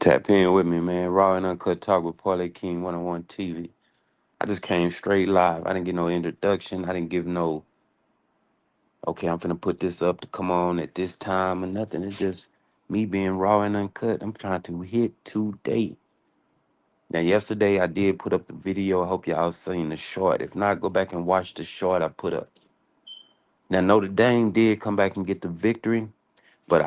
Tap in with me, man. Raw and Uncut Talk with Parlay King 101 TV. I just came straight live. I didn't get no introduction. I didn't give no, okay, I'm finna put this up to come on at this time or nothing. It's just me being raw and uncut. I'm trying to hit today. Now, yesterday I did put up the video. I hope y'all seen the short. If not, go back and watch the short I put up. Now, Notre Dame did come back and get the victory. But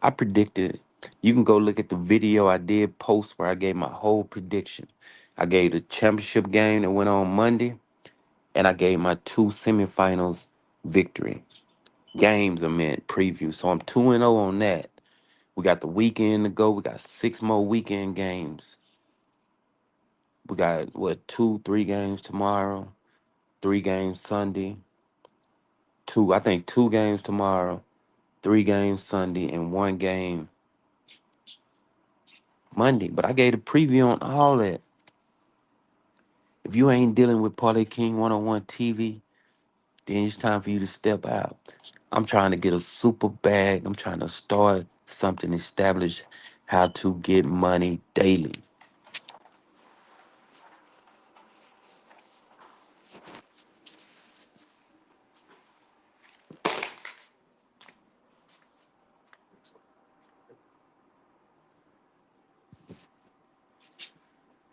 I predicted. You can go look at the video I did post where I gave my whole prediction. I gave the championship game that went on Monday, and I gave my two semifinals victory games. I meant preview. So I'm 2-0 on that. We got the weekend to go. We got 6 more weekend games. We got what 3 games tomorrow, 3 games Sunday. I think 2 games tomorrow, 3 games Sunday, and 1 game Monday. But I gave the preview on all that. If you ain't dealing with Parlay King 101 TV, then it's time for you to step out. I'm trying to get a super bag. I'm trying to start something, establish how to get money daily.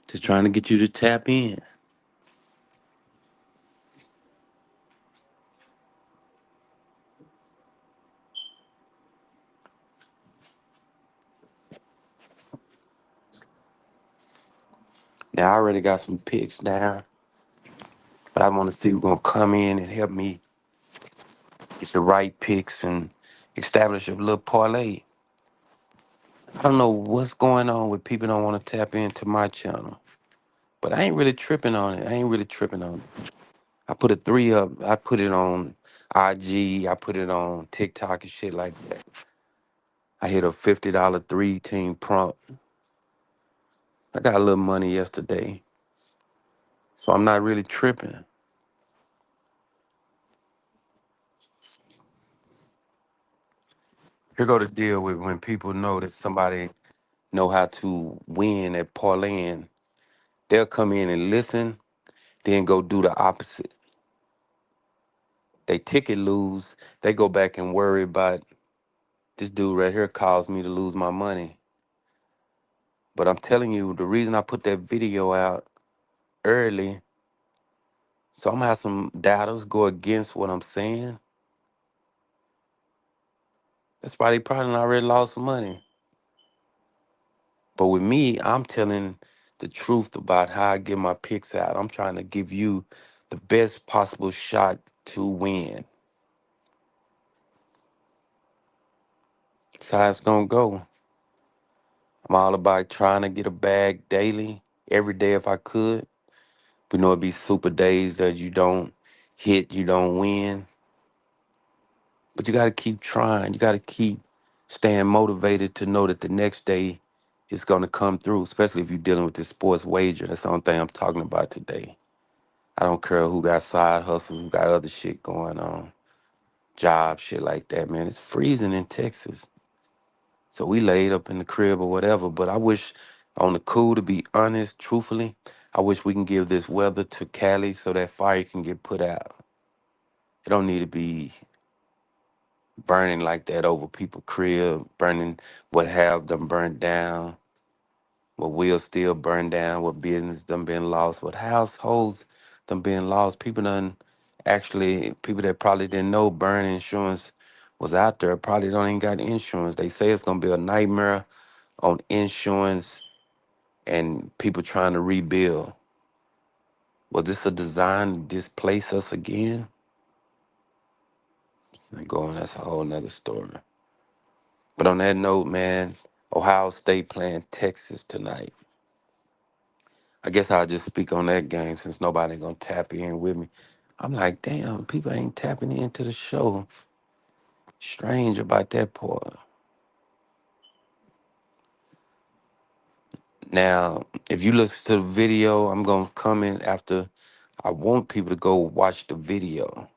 Just trying to get you to tap in. Now, I already got some picks down, but I want to see who's going to come in and help me get the right picks and establish a little parlay. I don't know what's going on with people don't want to tap into my channel, but I ain't really tripping on it. I ain't really tripping on it. I put a 3 up. I put it on IG. I put it on TikTok and shit like that. I hit a $50 3-team prompt. I got a little money yesterday, so I'm not really tripping. Here go the deal with when people know that somebody know how to win at parlaying. They'll come in and listen, then go do the opposite. They ticket lose. They go back and worry about this dude right here caused me to lose my money. But I'm telling you, the reason I put that video out early, so I'm gonna have some doubters go against what I'm saying. That's why they probably done already lost some money. But with me, I'm telling the truth about how I get my picks out. I'm trying to give you the best possible shot to win. That's how it's gonna go. I'm all about trying to get a bag daily, every day if I could. We know it'd be super days that you don't hit, you don't win. But you gotta keep trying. You gotta keep staying motivated to know that the next day is gonna come through, especially if you're dealing with this sports wager. That's the only thing I'm talking about today. I don't care who got side hustles, who got other shit going on, job shit like that, man. It's freezing in Texas. So we laid up in the crib or whatever. But I wish, on the cool, to be honest, truthfully, I wish we can give this weather to Cali so that fire can get put out. It don't need to be burning like that over people's crib, burning what have them burned down, what will still burn down, what business done been lost, what households done been lost. People that probably didn't know burn insurance was out there probably don't even got insurance. They say it's gonna be a nightmare on insurance and people trying to rebuild. Was this a design to displace us again? And going, that's a whole nother story. But on that note, man, Ohio State playing Texas tonight. I guess I'll just speak on that game since nobody gonna tap in with me. I'm like, damn, people ain't tapping into the show. Strange about that part. Now, if you listen to the video, I'm gonna comment after. I want people to go watch the video.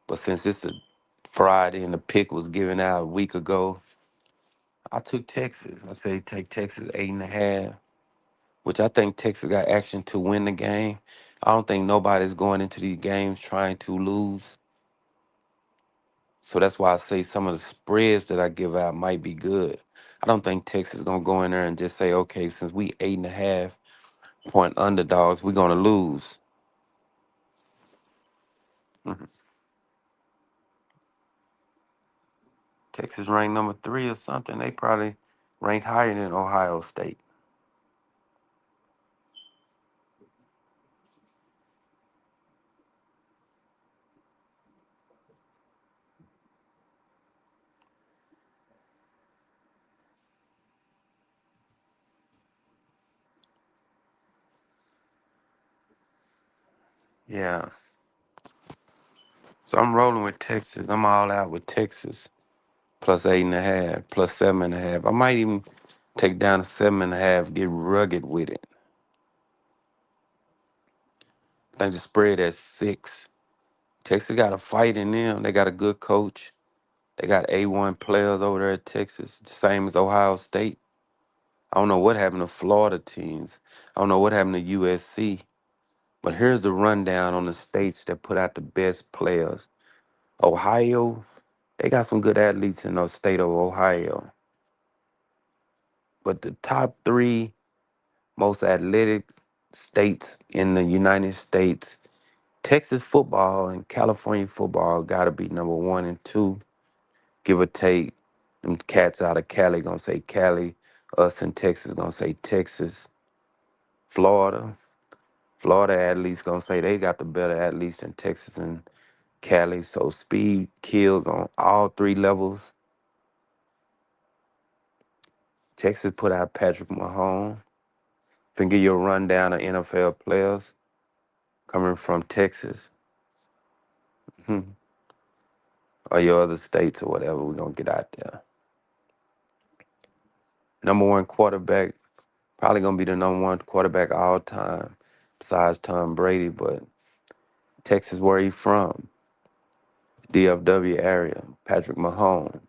But since it's a Friday and the pick was given out a week ago, I took Texas. I say take Texas 8.5, which I think Texas got action to win the game. I don't think nobody's going into these games trying to lose. So that's why I say some of the spreads that I give out might be good. I don't think Texas is gonna go in there and just say, okay, since we 8.5 point underdogs, we're gonna lose. Mhm. Texas ranked number 3 or something. They probably ranked higher than Ohio State. Yeah. So I'm rolling with Texas. I'm all out with Texas. Plus 8.5, plus 7.5. I might even take down to 7.5, get rugged with it. I think the spread at 6. Texas got a fight in them. They got a good coach. They got A1 players over there at Texas, the same as Ohio State. I don't know what happened to Florida teams. I don't know what happened to USC. But here's the rundown on the states that put out the best players. Ohio, they got some good athletes in the state of Ohio. But the top 3 most athletic states in the United States, Texas football and California football got to be number 1 and 2, give or take. Them cats out of Cali gonna say Cali. Us in Texas gonna say Texas. Florida, Florida athletes gonna say they got the better athletes in Texas and Cali. So speed kills on all 3 levels. Texas put out Patrick Mahomes. Can give you a rundown of NFL players coming from Texas. Or your other states or whatever, we're gonna get out there. Number 1 quarterback, probably gonna be the number 1 quarterback all time, besides Tom Brady, but Texas where he from. DFW area, Patrick Mahomes.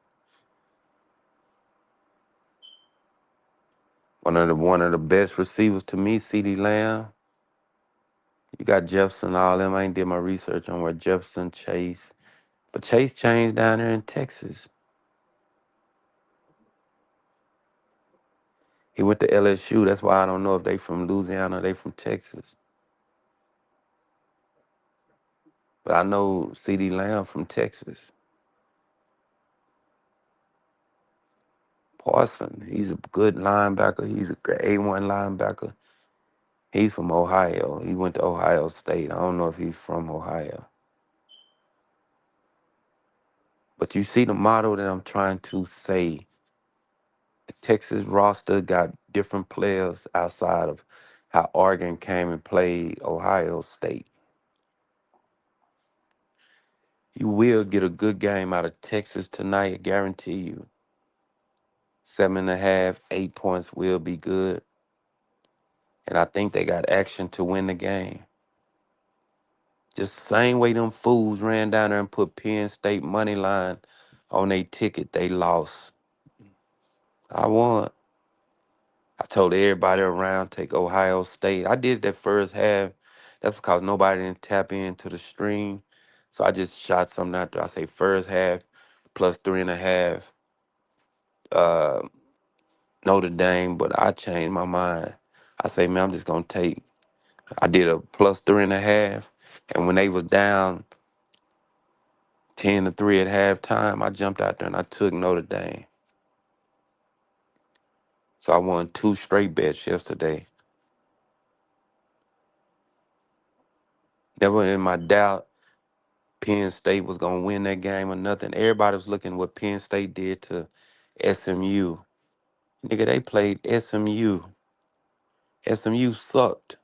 One of the best receivers to me, CeeDee Lamb. You got Jefferson, all them. I ain't did my research on where Jefferson, Chase. But Chase changed down there in Texas. He went to LSU. That's why I don't know if they from Louisiana or they from Texas. But I know CeeDee Lamb from Texas. Parson, he's a good linebacker. He's a great A1 linebacker. He's from Ohio. He went to Ohio State. I don't know if he's from Ohio. But you see the model that I'm trying to say. The Texas roster got different players outside of how Oregon came and played Ohio State. You will get a good game out of Texas tonight, I guarantee you. 7.5, 8 points will be good. And I think they got action to win the game. Just the same way them fools ran down there and put Penn State money line on their ticket, they lost. I won. I told everybody around take Ohio State. I did that first half. That's because nobody didn't tap into the stream. So I just shot something out there. I say first half plus 3.5 uh Notre Dame, but I changed my mind. I say, man, I'm just gonna take I did a plus 3.5. And when they was down 10-3 at halftime, I jumped out there and I took Notre Dame. So I won 2 straight bets yesterday. Never in my doubt Penn State was gonna win that game or nothing. Everybody was looking what Penn State did to SMU. Nigga, they played SMU. SMU sucked.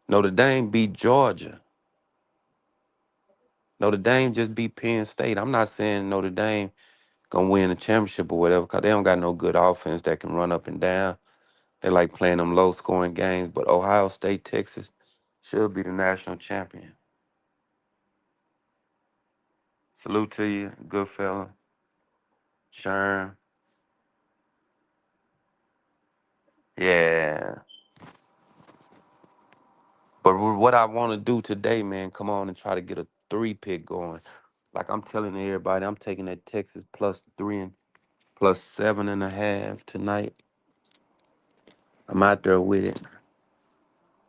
Notre Dame beat Georgia. Notre Dame just beat Penn State. I'm not saying Notre Dame gonna win the championship or whatever, because they don't got no good offense that can run up and down. They like playing them low scoring games. But Ohio State, Texas should be the national champion. Salute to you, good fella. Sure. Yeah. But what I want to do today, man, come on and try to get a three pick going. Like I'm telling everybody, I'm taking that Texas plus three and plus 7.5 tonight. I'm out there with it.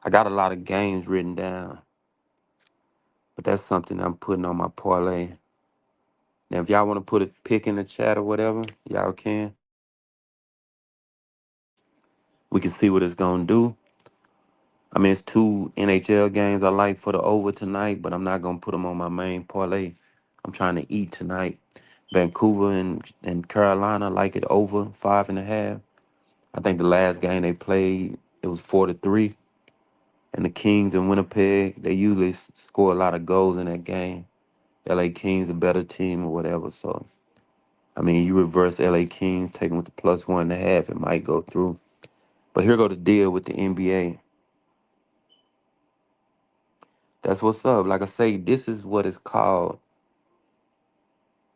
I got a lot of games written down, but that's something I'm putting on my parlay. Now, if y'all want to put a pick in the chat or whatever, y'all can. We can see what it's gonna do. I mean, it's two NHL games I like for the over tonight, but I'm not gonna put them on my main parlay. I'm trying to eat tonight. Vancouver and Carolina like it over 5.5. I think the last game they played, it was 4-3. And the Kings in Winnipeg, they usually score a lot of goals in that game. LA Kings a better team or whatever. So I mean, you reverse LA Kings, take them with the plus 1.5, it might go through. But here go the deal with the NBA. That's what's up. Like I say, this is what it's called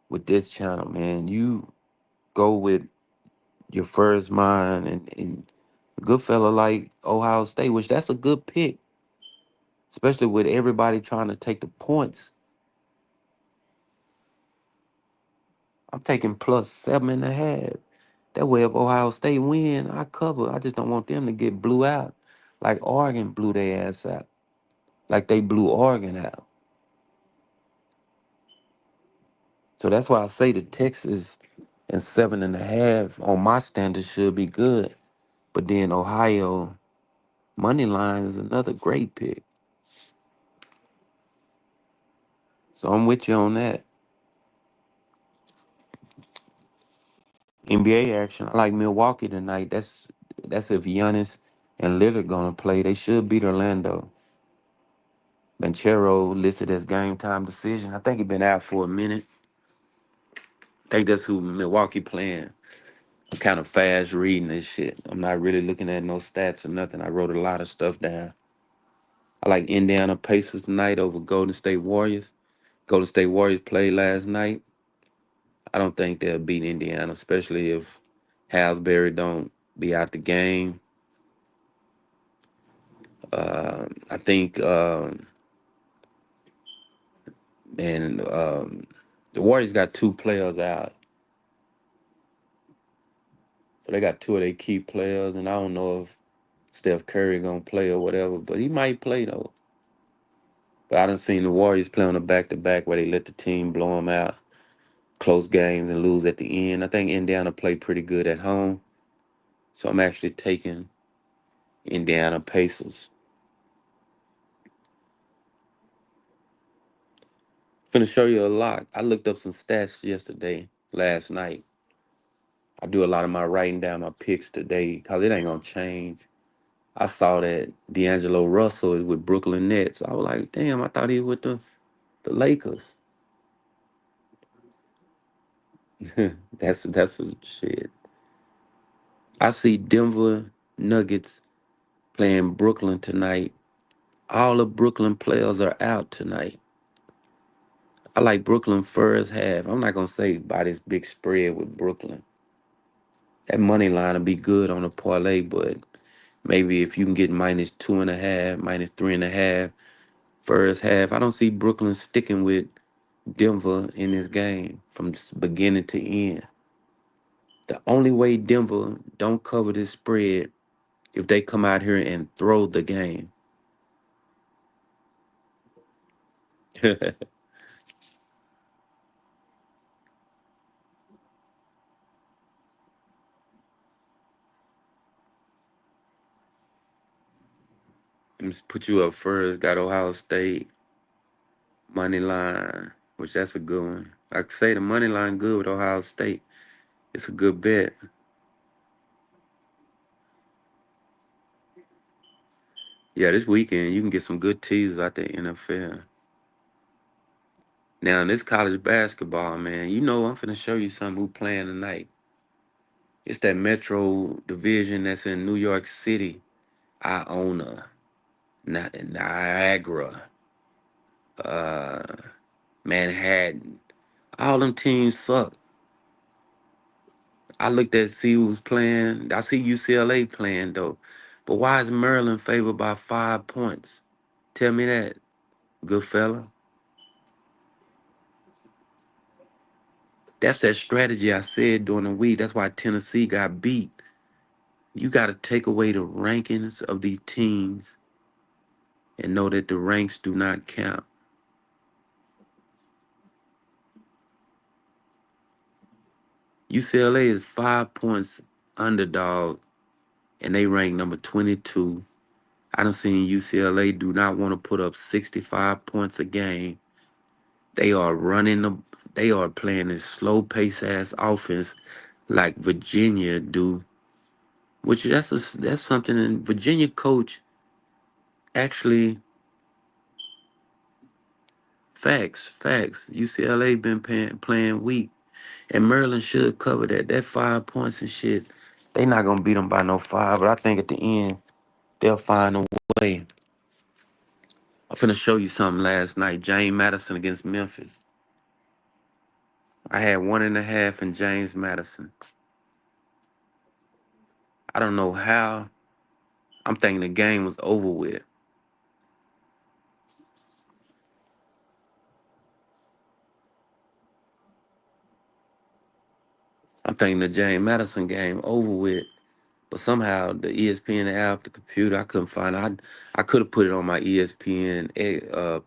with this channel, man. You go with your first mind and a good fella like Ohio State, which that's a good pick, especially with everybody trying to take the points. I'm taking plus 7.5. That way, if Ohio State win, I cover. I just don't want them to get blew out, like Oregon blew their ass out, like they blew Oregon out. So that's why I say the Texas and 7.5 on my standards should be good. But then Ohio money line is another great pick. So I'm with you on that. NBA action. I like Milwaukee tonight. That's if Giannis and Lillard gonna play. They should beat Orlando. Banchero listed as game time decision. I think he been out for a minute. I think that's who Milwaukee playing. I'm kind of fast reading this shit. I'm not really looking at no stats or nothing. I wrote a lot of stuff down. I like Indiana Pacers tonight over Golden State Warriors. Golden State Warriors played last night. I don't think they'll beat Indiana, especially if Hasbury don't be out the game. I think, and the Warriors got two players out, so they got two of their key players, and I don't know if Steph Curry gonna play or whatever, but he might play though. But I done seen the Warriors play on a back-to-back where they let the team blow them out, close games and lose at the end. I think Indiana played pretty good at home, so I'm actually taking Indiana Pacers. Finna show you a lot. I looked up some stats last night. I do a lot of my writing down my picks today because it ain't gonna change. I saw that D'Angelo Russell is with Brooklyn Nets. I was like, damn, I thought he was with the Lakers. That's a shit. I see Denver Nuggets playing Brooklyn tonight. All the Brooklyn players are out tonight. I like Brooklyn first half. I'm not gonna say by this big spread with Brooklyn. That money line will be good on a parlay, but maybe if you can get -2.5, -3.5 first half, I don't see Brooklyn sticking with Denver in this game from beginning to end. The only way Denver don't cover this spread if they come out here and throw the game. Let me put you up first. Got Ohio State money line, which that's a good one. I could say the money line good with Ohio State. It's a good bet. Yeah, this weekend you can get some good teasers out the NFL. Now, in this college basketball, man, you know I'm finna show you something who playing tonight. It's that Metro division that's in New York City, Iona, Niagara, uh, Manhattan. All them teams suck. I looked at see who's playing. I see UCLA playing though. But why is Maryland favored by 5 points? Tell me that, good fella. That's that strategy I said during the week. That's why Tennessee got beat. You got to take away the rankings of these teams and know that the ranks do not count. UCLA is 5 points underdog, and they rank number 22. I done seen UCLA do not want to put up 65 points a game. They are running the. They are playing this slow pace ass offense like Virginia do, which that's something. And Virginia coach actually facts. UCLA been playing weak, and Maryland should cover that. That 5 points and shit. They not gonna beat them by no five, but I think at the end they'll find a way. I'm finna show you something last night. James Madison against Memphis. I had 1.5 in James Madison. I don't know how. I'm thinking the game was over with. I'm thinking the James Madison game over with. But somehow the ESPN app, the computer, I couldn't find it. I could have put it on my ESPN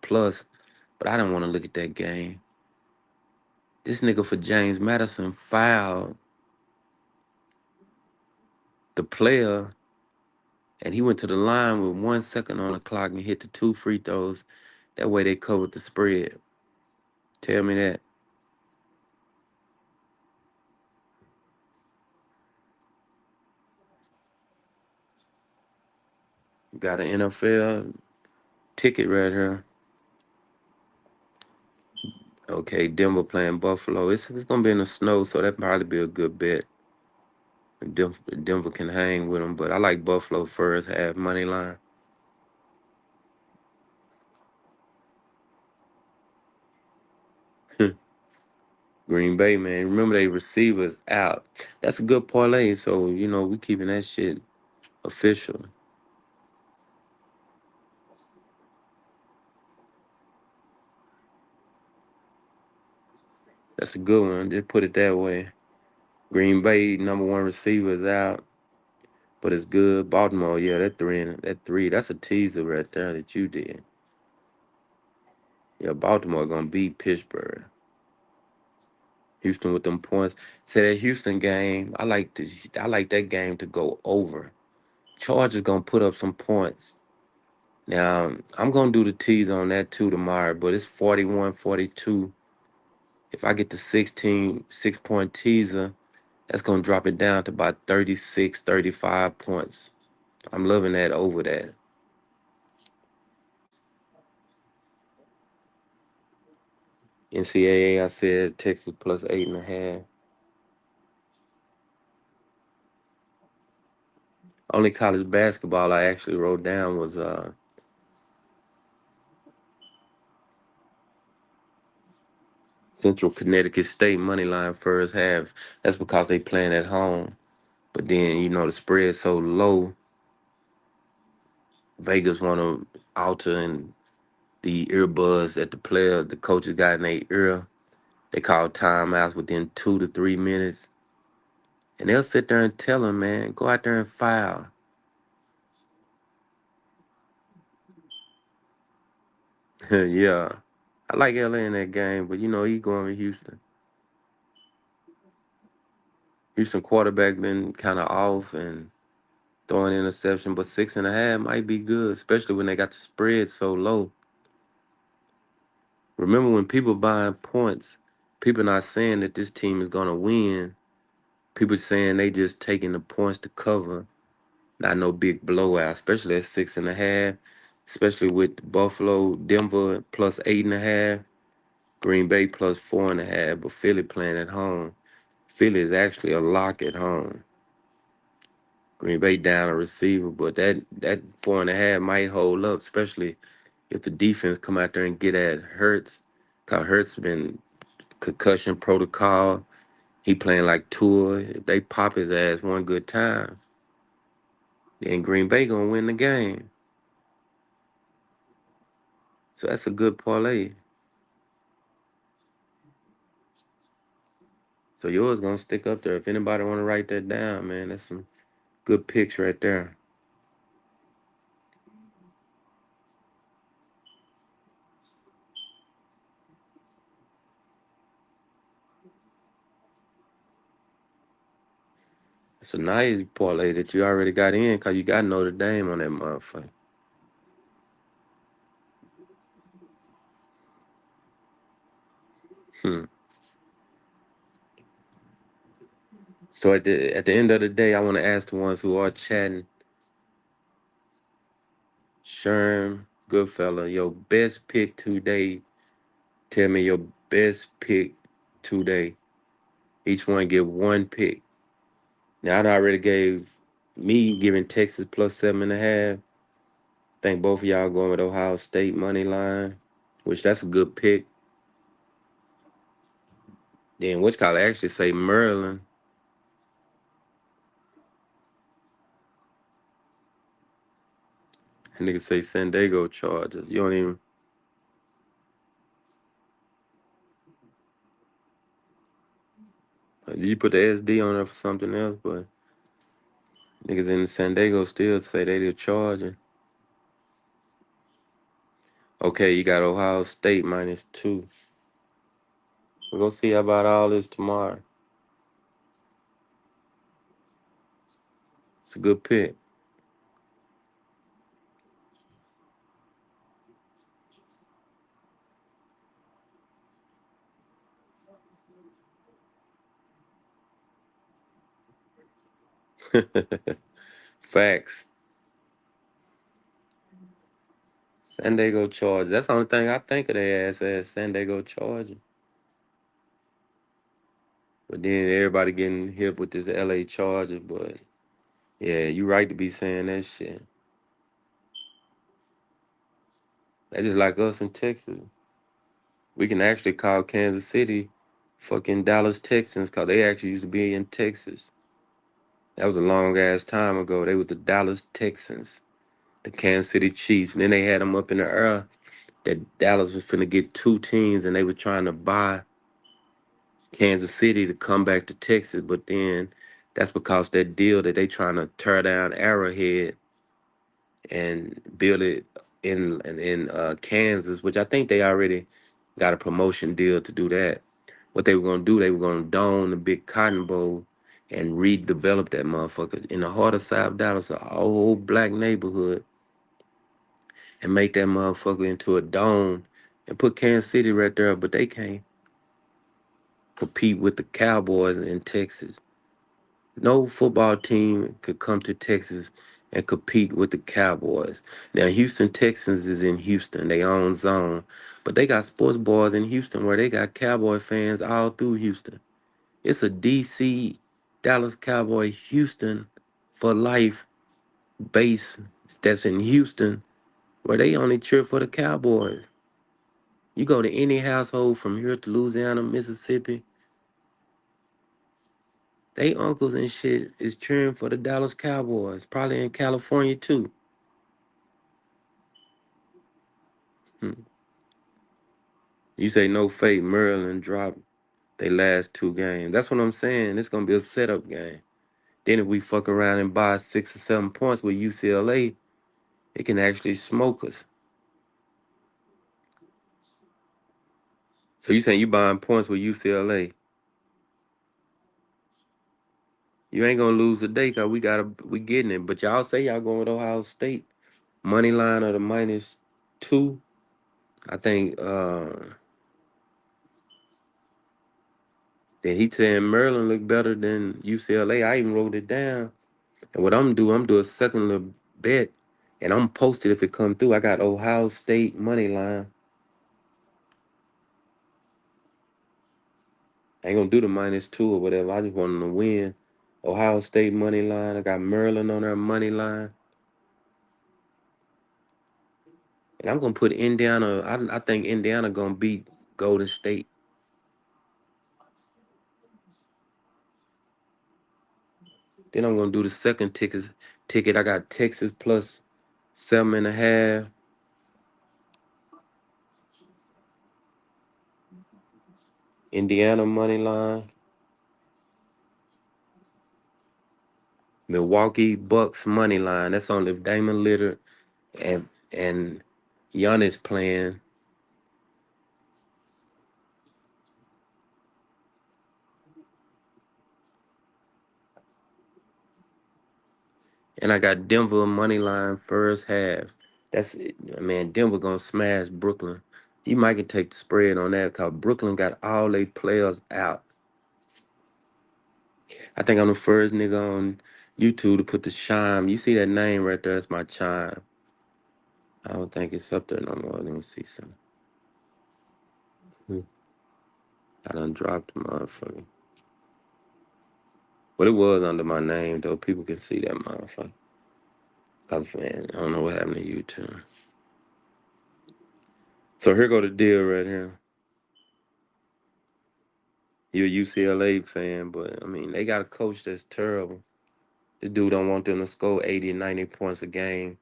Plus, but I didn't want to look at that game. This nigga for James Madison fouled the player, and he went to the line with 1 second on the clock and hit the two free throws. That way they covered the spread. Tell me that. Got an NFL ticket right here. Okay, Denver playing Buffalo. It's gonna be in the snow, so that probably be a good bet. Denver can hang with them, but I like Buffalo first half money line. Green Bay, man. Remember they receivers out. That's a good parlay, so we keeping that shit official. That's a good one. Just put it that way. Green Bay number one receiver is out, but it's good. Baltimore, yeah, that three, that's a teaser right there that you did. Yeah, Baltimore gonna beat Pittsburgh. Houston with them points. Say that Houston game, I like that game to go over. Chargers gonna put up some points. Now, I'm gonna do the tease on that too tomorrow, but it's 41-42. If I get the 6-point teaser, that's gonna drop it down to about 36, 35 points. I'm loving that over that. NCAA, I said Texas plus 8.5. Only college basketball I actually wrote down was Central Connecticut State money line first half. That's because they playing at home. But then the spread's so low, Vegas want to alter and the earbuds that the coaches got in their ear. They call timeouts within 2 to 3 minutes, and they'll sit there and tell them, man, go out there and foul. Yeah, I like LA in that game, but he going with Houston. Houston quarterback been kind of off and throwing interception, but 6.5 might be good, especially when they got the spread so low. Remember when people buying points, people not saying that this team is gonna win. People saying they just taking the points to cover. Not no big blowout, especially at 6.5, especially with Buffalo, Denver plus 8.5, Green Bay plus 4.5, but Philly playing at home. Philly is actually a lock at home. Green Bay down a receiver, but that 4.5 might hold up, especially if the defense come out there and get at Hurts. Cause Hurts been concussion protocol. He playing like Tua. If they pop his ass one good time, then Green Bay gonna win the game. So that's a good parlay. So yours gonna stick up there. If anybody wanna write that down, man, that's some good picks right there. It's a nice parlay that you already got in because you got Notre Dame on that motherfucker. Hmm. So at the end of the day, I want to ask the ones who are chatting, Sherm, Goodfella, your best pick today. Tell me your best pick today. Each one give one pick. Now I already gave me giving Texas plus 7.5. Think both of y'all going with Ohio State money line, which that's a good pick. Then which call actually say Maryland. And nigga say San Diego Chargers. You don't even. Did you put the SD on there for something else? But niggas in San Diego still say they the Charger. Okay, you got Ohio State -2. We're gonna see about all this tomorrow. It's a good pick. Facts. San Diego Chargers. That's the only thing I think of their ass as San Diego Chargers. But then everybody getting hip with this LA Chargers. But yeah, you right to be saying that shit. That's just like us in Texas. We can actually call Kansas City fucking Dallas Texans because they actually used to be in Texas. That was a long ass time ago. They was the Dallas Texans, the Kansas City Chiefs. And then they had them up in the air that Dallas was finna get two teams and they were trying to buy Kansas City to come back to Texas. But then that's because that deal that they trying to tear down Arrowhead and build it in Kansas, which I think they already got a promotion deal to do that. What they were gonna do, they were gonna dome the big Cotton Bowl and redevelop that motherfucker in the heart of South Dallas, an old black neighborhood, and make that motherfucker into a dome and put Kansas City right there. But they can't compete with the Cowboys in Texas. No football team could come to Texas and compete with the Cowboys. Now, Houston Texans is in Houston, they own zone, but they got sports bars in Houston where they got Cowboy fans all through Houston. It's a DC, Dallas Cowboy, Houston for life base that's in Houston where they only cheer for the Cowboys. You go to any household from here to Louisiana, Mississippi, they uncles and shit is cheering for the Dallas Cowboys, probably in California too. Hmm. You say no fate, Maryland dropped they last two games. That's what I'm saying. It's gonna be a setup game. Then if we fuck around and buy 6 or 7 points with UCLA, it can actually smoke us. So you saying you buying points with UCLA? You ain't gonna lose today because we getting it. But y'all say y'all going with Ohio State money line of the -2. I think that he saying Maryland look better than UCLA. I even wrote it down. And what I'm do a second little bet, and I'm posted if it come through. I got Ohio State money line. I ain't gonna do the -2 or whatever. I just want them to win. Ohio State money line. I got Maryland on their money line, and I'm gonna put Indiana. I think Indiana gonna beat Golden State. Then I'm gonna do the second ticket. I got Texas plus 7.5, Indiana money line, Milwaukee Bucks money line. That's only if Damon Lillard and Giannis playing. And I got Denver money line first half. That's it. Man, Denver gonna smash Brooklyn. You might can take the spread on that because Brooklyn got all their players out. I think I'm the first nigga on YouTube to put the chime. You see that name right there? That's my chime. I don't think it's up there no more. Let me see something. I done dropped the motherfucker. But it was under my name though. People can see that motherfucker. Cause man, I don't know what happened to YouTube. So here go the deal right here. You're a UCLA fan, but I mean they got a coach that's terrible. The dude don't want them to score 80 and 90 points a game.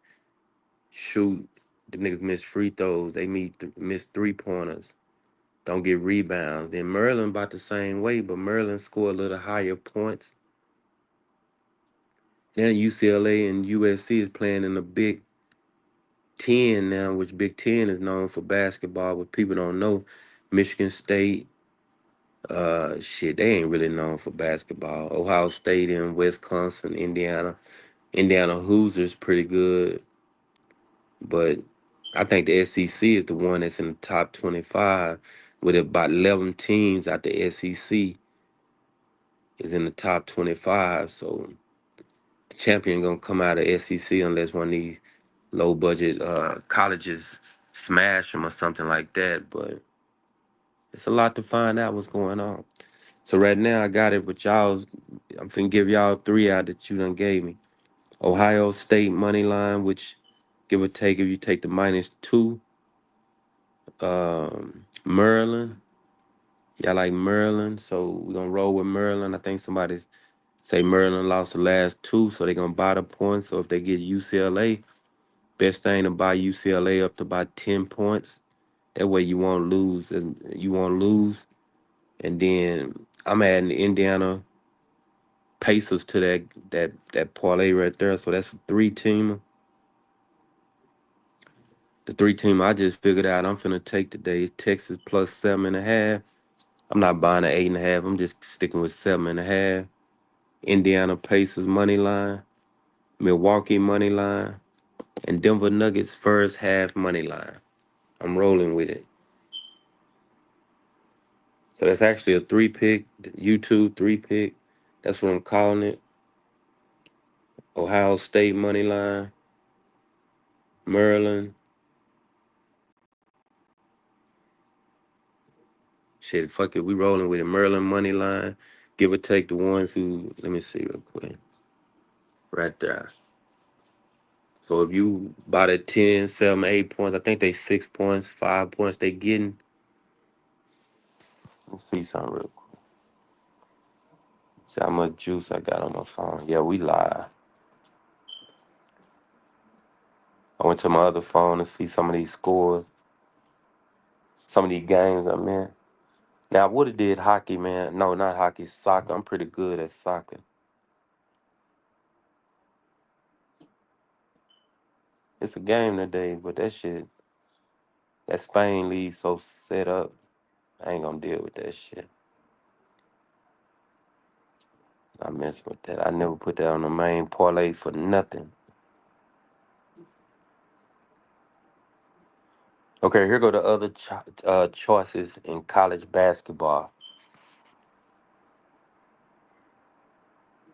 Shoot, the niggas miss free throws. They miss 3-pointers. Don't get rebounds. Then Maryland about the same way, but Maryland score a little higher points. Now UCLA and USC is playing in the Big Ten now, which Big Ten is known for basketball, but people don't know. Michigan State, shit, they ain't really known for basketball. Ohio State and Wisconsin, Indiana. Indiana Hoosiers pretty good, but I think the SEC is the one that's in the top 25 with about 11 teams out the SEC is in the top 25. So the champion gonna come out of SEC unless one of these low budget colleges smash them or something like that. But it's a lot to find out what's going on. So right now I got it, but y'all, I'm finna give y'all three out that you done gave me. Ohio State money line, which give or take if you take the -2. Maryland, y'all like Maryland, so we're gonna roll with Maryland. I think somebody say Maryland lost the last two, so they're gonna buy the points. So if they get UCLA, best thing to buy UCLA up to about 10 points. That way you won't lose, and you won't lose. And then I'm adding the Indiana Pacers to that parlay right there. So that's a three-teamer. The three-team I just figured out I'm finna take today is Texas plus 7.5. I'm not buying an 8.5. I'm just sticking with 7.5. Indiana Pacers money line, Milwaukee money line, and Denver Nuggets first half money line. I'm rolling with it. So that's actually a three-pick, YouTube three-pick. That's what I'm calling it. Ohio State money line, Maryland. Shit, fuck it, we rolling with it. Maryland money line. Give or take the ones who. Let me see real quick. Right there. So if you bought at 10, 7, 8 points, I think they 6 points, 5 points they getting. Let's see something real quick. See how much juice I got on my phone. Yeah, we live. I went to my other phone to see some of these scores, some of these games I'm in. Now I would have did hockey, man. No, not hockey, soccer. I'm pretty good at soccer. It's a game today, but that shit, that Spain league so set up. I ain't gonna deal with that shit. I mess with that. I never put that on the main parlay for nothing. Okay, here go the other choices in college basketball.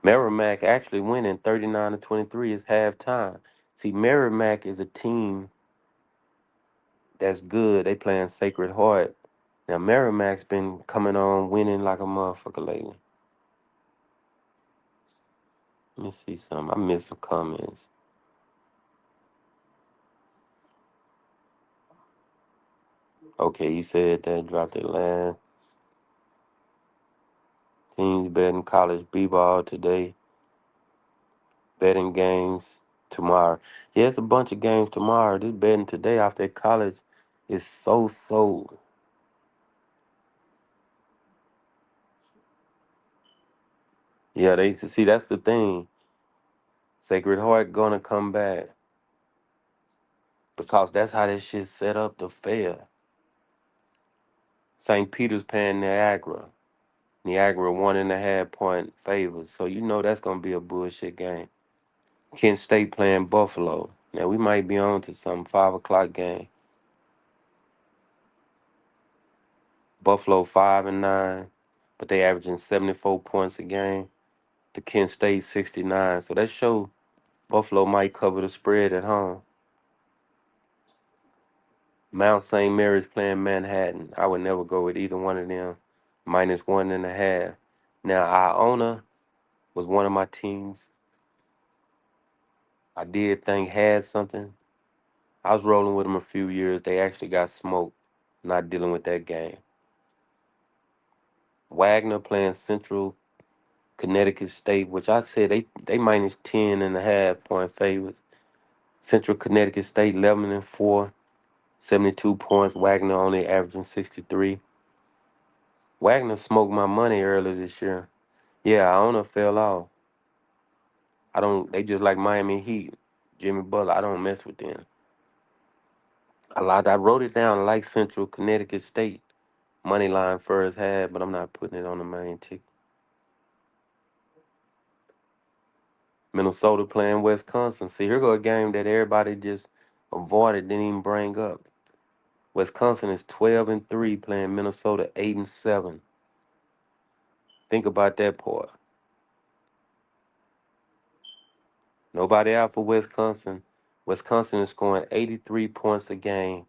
Merrimack actually winning 39-23 is halftime. See, Merrimack is a team that's good. They playing Sacred Heart. Now Merrimack's been coming on winning like a motherfucker lately. Let me see some. I missed some comments. Okay, you said that dropped it last. Teams betting college b-ball today. Betting games tomorrow. Yeah, it's a bunch of games tomorrow. This betting today after college is so. Yeah, they see that's the thing. Sacred Heart gonna come back because that's how this shit set up to fail. St. Peter's paying Niagara. Niagara 1.5 point favors. So you know that's gonna be a bullshit game. Kent State playing Buffalo. Now we might be on to some 5 o'clock game. Buffalo 5-9, but they averaging 74 points a game. The Kent State 69. So that show Buffalo might cover the spread at home. Mount St. Mary's playing Manhattan. I would never go with either one of them. -1.5. Now Iona was one of my teams. I did think had something. I was rolling with them a few years. They actually got smoked. Not dealing with that game. Wagner playing Central Connecticut State, which I said they -10.5 point favorites. Central Connecticut State 11-4, 72 points. Wagner only averaging 63. Wagner smoked my money earlier this year. Yeah, Iona fell off. I don't. They just like Miami Heat. Jimmy Butler. I don't mess with them. I wrote it down. I like Central Connecticut State money line first half, but I'm not putting it on the main ticket. Minnesota playing Wisconsin. See, here go a game that everybody just avoided, didn't even bring up. Wisconsin is 12-3 playing Minnesota 8-7. Think about that part. Nobody out for Wisconsin. Wisconsin is scoring 83 points a game.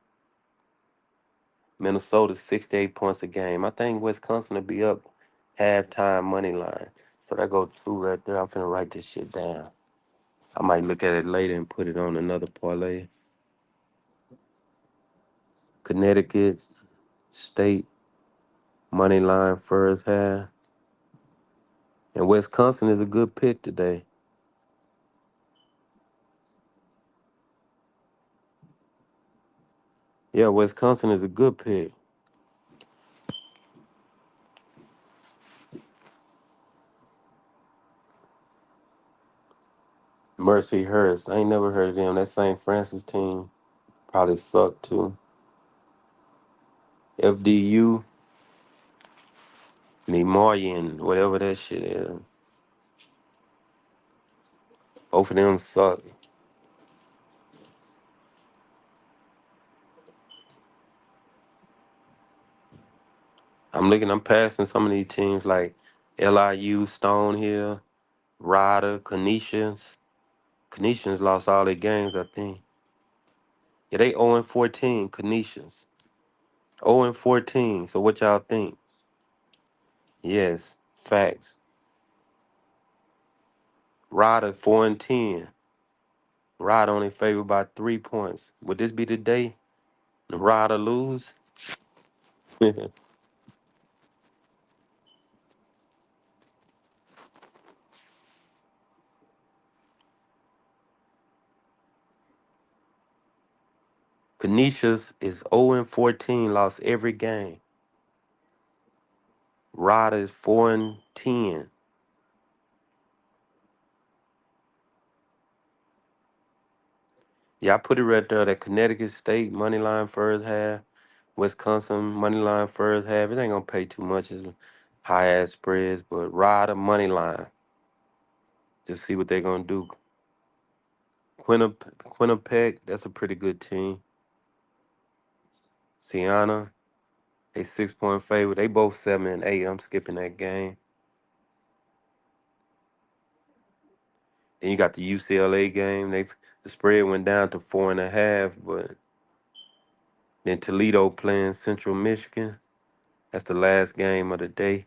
Minnesota 68 points a game. I think Wisconsin will be up halftime money line. So that goes two right there. I'm finna write this shit down. I might look at it later and put it on another parlay. Connecticut State money line first half. And Wisconsin is a good pick today. Yeah, Wisconsin is a good pick. Mercy Hurst. I ain't never heard of them. That St. Francis team probably sucked too. FDU, Nemoyan, whatever that shit is. Both of them suck. I'm passing some of these teams like LIU, Stonehill, Ryder, Canisius. Canisius lost all their games, I think. Yeah, they 0-14, Canisius. 0-14. So what y'all think? Yes, facts. Ryder 4-10. Ryder only favored by 3 points. Would this be the day Ryder lose? Canisius is 0-14, lost every game. Ryder is 4-10. Yeah, I put it right there. That Connecticut State money line first half, Wisconsin money line first half. It ain't gonna pay too much. It's high ass spreads, but Ryder money line. Just see what they're gonna do. Quinnipiac, that's a pretty good team. Siena, they 6 point favorite. They both 7-8. I'm skipping that game. Then you got the UCLA game. The spread went down to 4.5, but then Toledo playing Central Michigan. That's the last game of the day.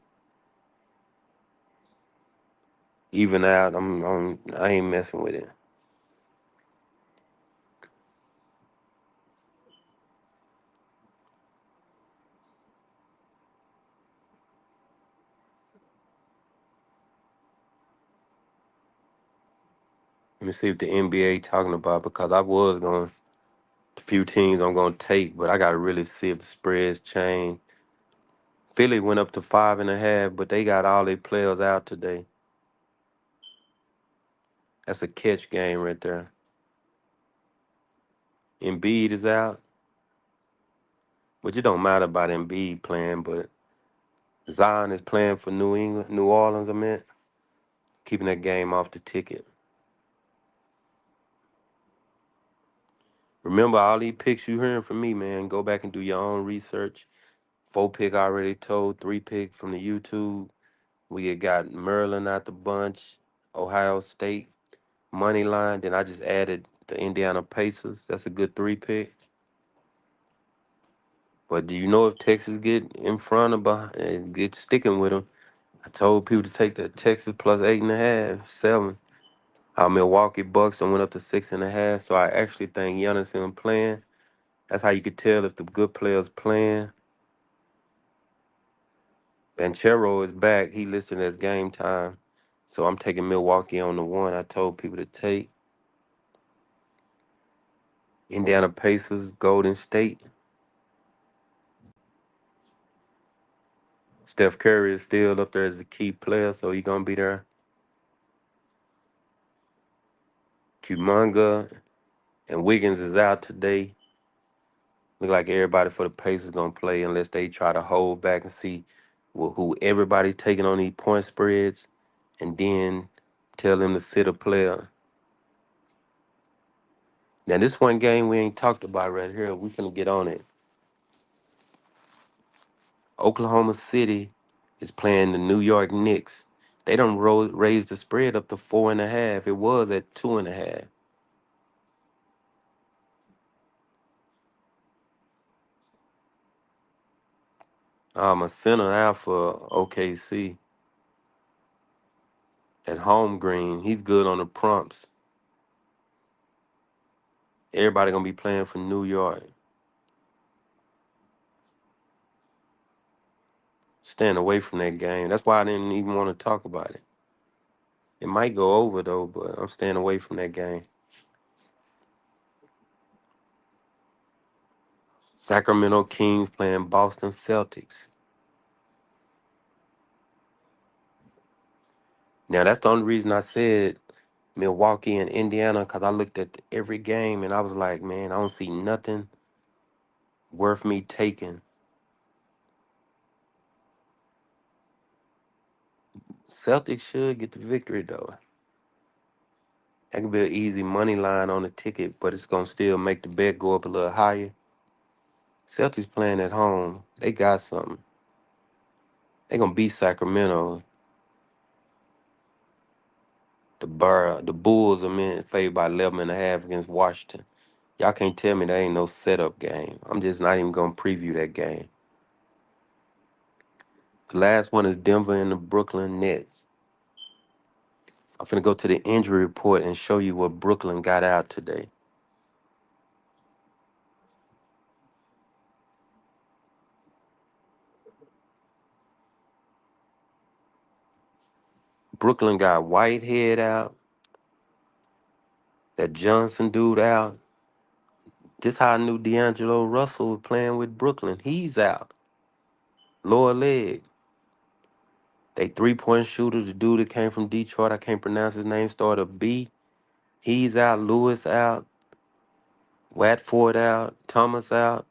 Even out, I ain't messing with it. Let me see what the NBA talking about because I was going a few teams I'm gonna take, but I gotta really see if the spreads change. Philly went up to 5.5, but they got all their players out today. That's a catch game right there. Embiid is out, which it don't matter about Embiid playing, but Zion is playing for New Orleans. I meant keeping that game off the ticket. Remember all these picks you hearing from me, man. Go back and do your own research. 4 pick I already told, 3 pick from the YouTube. We had got Maryland out the bunch, Ohio State money line. Then I just added the Indiana Pacers. That's a good 3 pick. But do you know if Texas get in front of and get sticking with them? I told people to take the Texas plus 8.5, 7. Our Milwaukee Bucks and went up to 6.5. So I actually think Giannis him playing. That's how you could tell if the good players playing. Banchero is back. He listed as game time. So I'm taking Milwaukee on the 1. I told people to take Indiana Pacers, Golden State. Steph Curry is still up there as a key player, so he gonna be there. Kuminga and Wiggins is out today. Look like everybody for the Pacers gonna play unless they try to hold back and see who everybody taking on these point spreads, and then tell them to sit a player. Now this one game we ain't talked about right here. We finna get on it. Oklahoma City is playing the New York Knicks. They done raised the spread up to 4.5. It was at 2.5. A center out for OKC at home green. He's good on the prompts. Everybody gonna be playing for New York. Staying away from that game. That's why I didn't even want to talk about it. It might go over though, but I'm staying away from that game. Sacramento Kings playing Boston Celtics. Now that's the only reason I said Milwaukee and Indiana, because I looked at every game and I was like, man, I don't see nothing worth me taking. Celtics should get the victory though. That could be an easy money line on the ticket, but it's gonna still make the bet go up a little higher. Celtics playing at home. They got something. They gonna beat Sacramento. The Bulls are favored by 11.5 against Washington. Y'all can't tell me there ain't no setup game. I'm just not even gonna preview that game. The last one is Denver and the Brooklyn Nets. I'm finna go to the injury report and show you what Brooklyn got out today. Brooklyn got Whitehead out, that Johnson dude out. This how I knew D'Angelo Russell was playing with Brooklyn. He's out. Lower leg. They 3-point shooter, the dude that came from Detroit, I can't pronounce his name, started a B. He's out. Lewis out. Watford out. Thomas out.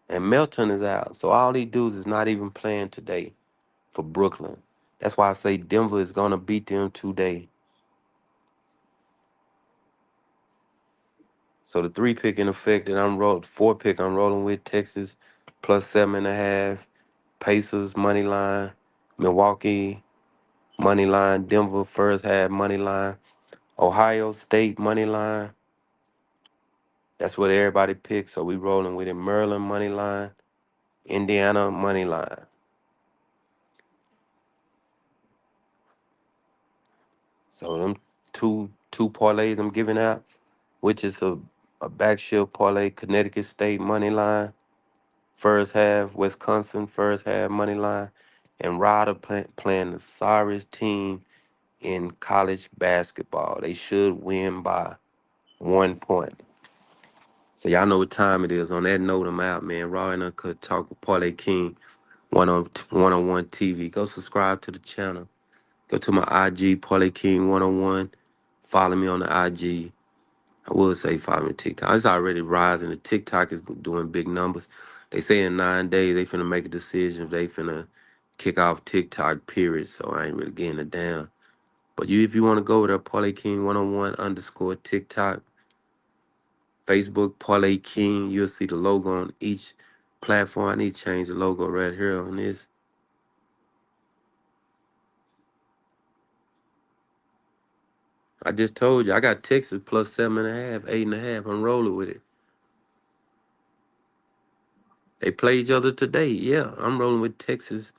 And Melton is out. So all these dudes is not even playing today for Brooklyn. That's why I say Denver is gonna beat them today. So the 3 pick in effect that 4 pick I'm rolling with Texas plus 7.5, Pacers money line, Milwaukee money line, Denver first half money line, Ohio State money line. That's what everybody picks. So we rolling with it. Maryland money line, Indiana money line. So them two parlays I'm giving out, which is a backshift parlay, Connecticut State money line, first half, Wisconsin first half money line, and Ryder playing the sorriest team in college basketball. They should win by 1 point. So y'all know what time it is. On that note, I'm out, man. Raw and Uncut Talk with Parlay King, one on one TV. Go subscribe to the channel. Go to my IG, Parlay King 101. Follow me on the IG. I will say follow me on TikTok. It's already rising. The TikTok is doing big numbers. They say in 9 days they finna make a decision if they finna kick off TikTok, period. So I ain't really getting it down. But if you want to go over there, Parlay King 101 underscore TikTok, Facebook, Parlay King, you'll see the logo on each platform. I need to change the logo right here on this. I just told you I got Texas plus 7.5, 8.5. I'm rolling with it. They play each other today. Yeah, I'm rolling with Texas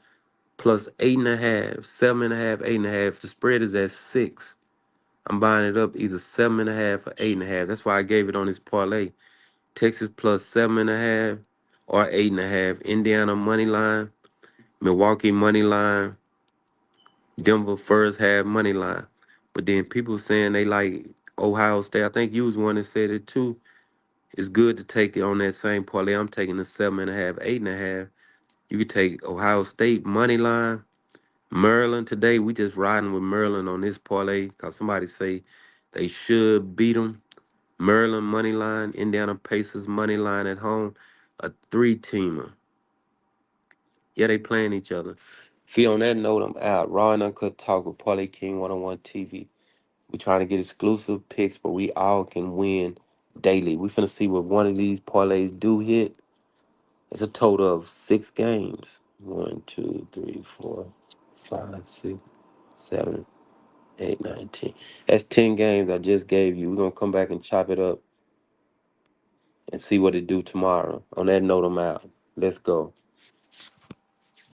plus 8.5, 7.5, 8.5. The spread is at 6. I'm buying it up either 7.5 or 8.5. That's why I gave it on this parlay. Texas plus 7.5 or 8.5. Indiana money line, Milwaukee money line, Denver first half money line. But then people saying they like Ohio State. I think you was one that said it too. It's good to take it on that same parlay. I'm taking the 7.5, 8.5. You could take Ohio State money line. Maryland today, we just riding with Maryland on this parlay because somebody say they should beat them. Maryland money line, Indiana Pacers money line at home, a three-teamer. Yeah, they playing each other. See, on that note, I'm out. Raw and Uncut Talk with Parlay King 101 TV. We trying to get exclusive picks, but we all can win daily. We finna see what one of these parlays do hit. It's a total of 6 games. 1, 2, 3, 4, 5, 6, 7, 8, 9, 10. That's 10 games I just gave you. We're gonna come back and chop it up and see what it do tomorrow. On that note, I'm out. Let's go.